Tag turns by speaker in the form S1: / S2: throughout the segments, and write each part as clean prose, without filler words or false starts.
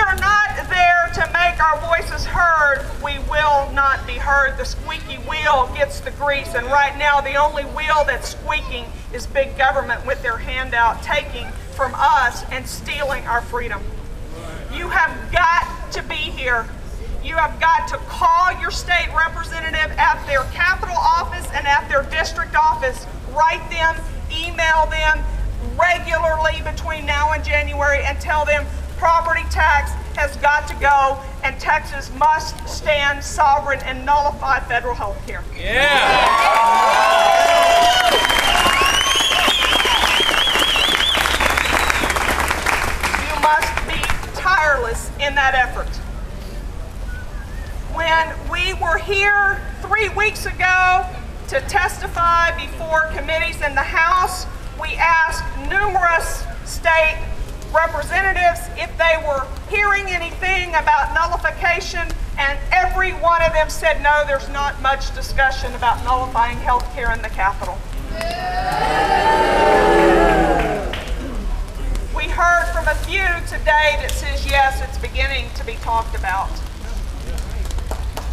S1: are not there to make our voices heard, we will not be heard. The squeaky wheel gets the grease, and right now the only wheel that's squeaking is big government with their handout, taking from us and stealing our freedom. You have got to be here. You have got to call your state representative at their capital office and at their district office. Write them, email them regularly between now and January and tell them property tax has got to go and Texas must stand sovereign and nullify federal health care.
S2: Yeah.
S1: You must be tireless in that effort. When we were here 3 weeks ago to testify before committees in the House, we asked numerous state representatives if they were hearing anything about nullification, and every one of them said no, there's not much discussion about nullifying health care in the Capitol. We heard from a few today that says yes, it's beginning to be talked about.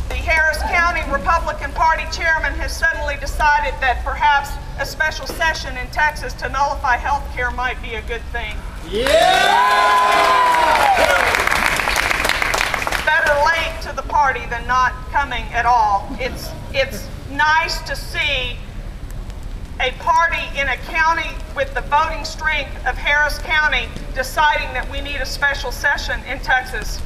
S1: The Harris County Republican Party chairman has suddenly decided that perhaps a special session in Texas to nullify health care might be a good thing.
S2: Yeah!
S1: Better late to the party than not coming at all. It's nice to see a party in a county with the voting strength of Harris County deciding that we need a special session in Texas.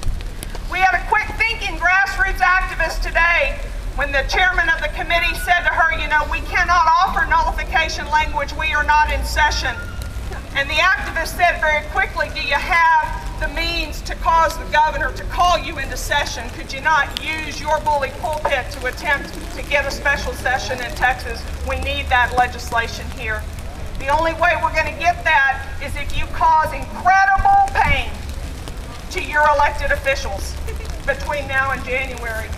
S1: We had a quick thinking grassroots activist today when the chairman of the committee said to her, you know, we cannot offer nullification language, we are not in session. And the activist said very quickly, do you have the means to cause the governor to call you into session? Could you not use your bully pulpit to attempt to get a special session in Texas? We need that legislation here. The only way we're going to get that is if you cause incredible pain to your elected officials between now and January.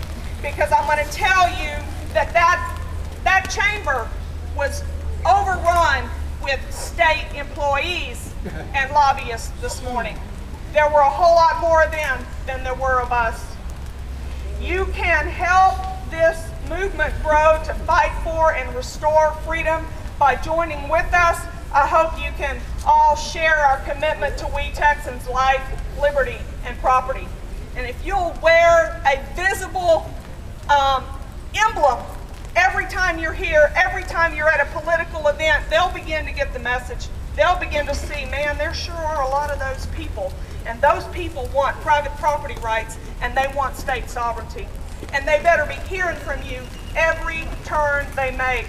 S1: Because I'm going to tell you that chamber was overrun with state employees and lobbyists this morning. There were a whole lot more of them than there were of us. You can help this movement grow to fight for and restore freedom by joining with us. I hope you can all share our commitment to we Texans' life, liberty, and property. And if you'll wear a visible emblem every time you're here, every time you're at a political event, they'll begin to get the message. They'll begin to see, man, there sure are a lot of those people. And those people want private property rights, and they want state sovereignty. And they better be hearing from you every turn they make.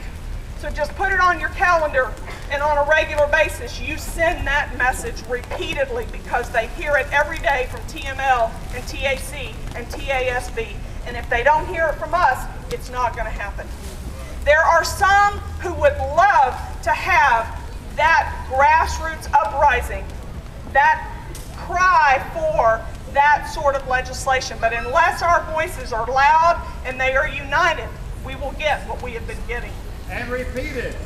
S1: So just put it on your calendar, and on a regular basis, you send that message repeatedly because they hear it every day from TML and TAC and TASB. And if they don't hear it from us, it's not going to happen. There are some who would love to have that grassroots uprising, that cry for that sort of legislation. But unless our voices are loud and they are united, we will get what we have been getting.
S2: And repeated.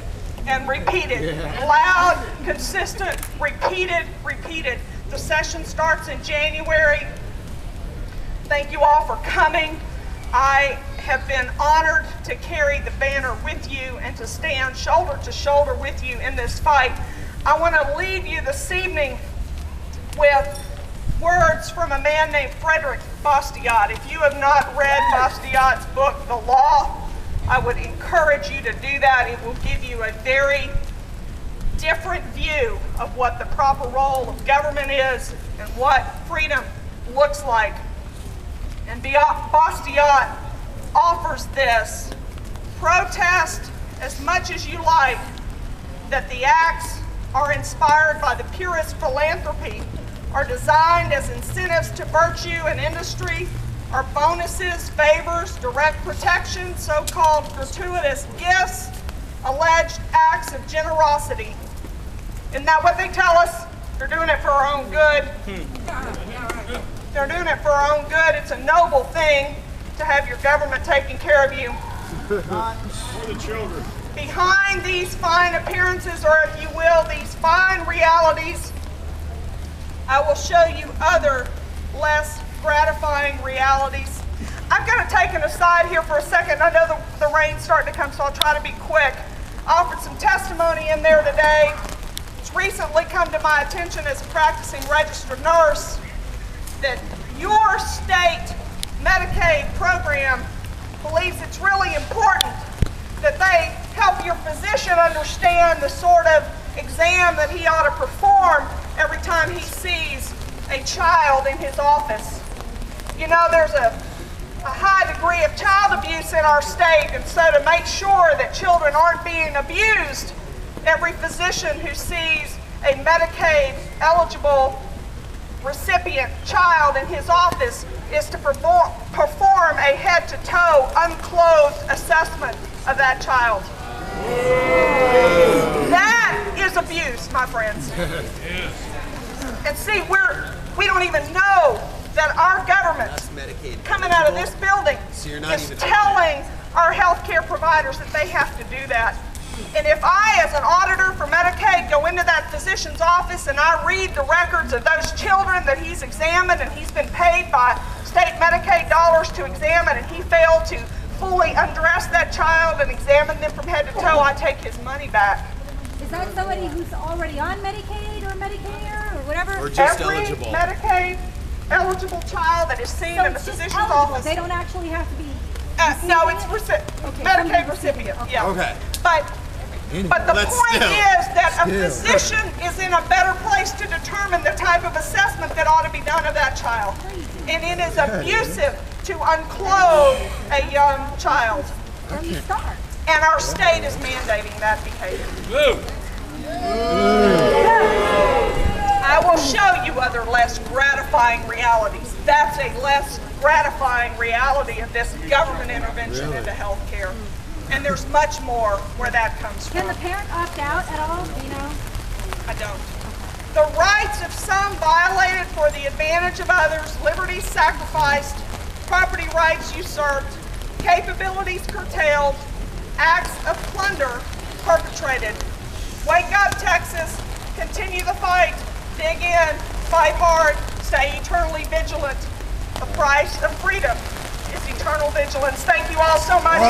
S1: And repeated. Yeah. Loud, consistent, repeated. The session starts in January. Thank you all for coming. I have been honored to carry the banner with you and to stand shoulder to shoulder with you in this fight. I want to leave you this evening with words from a man named Frederick Bastiat. If you have not read Bastiat's book, The Law, I would encourage you to do that. It will give you a very different view of what the proper role of government is and what freedom looks like. And Bastiat offers this: protest as much as you like that the acts are inspired by the purest philanthropy, are designed as incentives to virtue and industry, are bonuses, favors, direct protection, so-called gratuitous gifts, alleged acts of generosity. Isn't that what they tell us? They're doing it for our own good. They're doing it for our own good. It's a noble thing to have your government taking care of you.
S2: For the children.
S1: Behind these fine appearances, or if you will, these fine realities, I will show you other less gratifying realities. I'm going to take an aside here for a second. I know the rain's starting to come, so I'll try to be quick. I offered some testimony in there today. It's recently come to my attention as a practicing registered nurse that your state Medicaid program believes it's really important that they help your physician understand the sort of exam that he ought to perform every time he sees a child in his office. You know, there's a high degree of child abuse in our state, and so to make sure that children aren't being abused, every physician who sees a Medicaid-eligible recipient child in his office is to perform a head-to-toe, unclothed assessment of that child. That is abuse, my friends. And see, we don't even know that our government coming out of this building is telling our healthcare providers that they have to do that. And if I, as an auditor for Medicaid, go into that physician's office and I read the records of those children that he's examined and he's been paid by state Medicaid dollars to examine, and he failed to fully undress that child and examine them from head to toe, I take his money back.
S3: Is that somebody who's already on Medicaid or Medicare or whatever?
S4: Or just
S1: Every
S4: eligible?
S1: Medicaid eligible child that is seen
S3: So
S1: in the
S3: it's just
S1: physician's
S3: eligible.
S1: office.
S3: They don't actually have to be.
S1: No, it's Medicaid recipient. Yeah.
S4: Okay.
S1: But the point is that a physician is in a better place to determine the type of assessment that ought to be done of that child. And it is abusive to unclothe a young child. And our state is mandating that behavior. I will show you other less gratifying realities. That's a less gratifying reality of this government intervention into health care. And there's much more where that comes from.
S3: Can the parent opt out at all? Do you know?
S1: I don't. The rights of some violated for the advantage of others, liberties sacrificed, property rights usurped, capabilities curtailed, acts of plunder perpetrated. Wake up, Texas. Continue the fight. Dig in. Fight hard. Stay eternally vigilant. The price of freedom is eternal vigilance. Thank you all so much.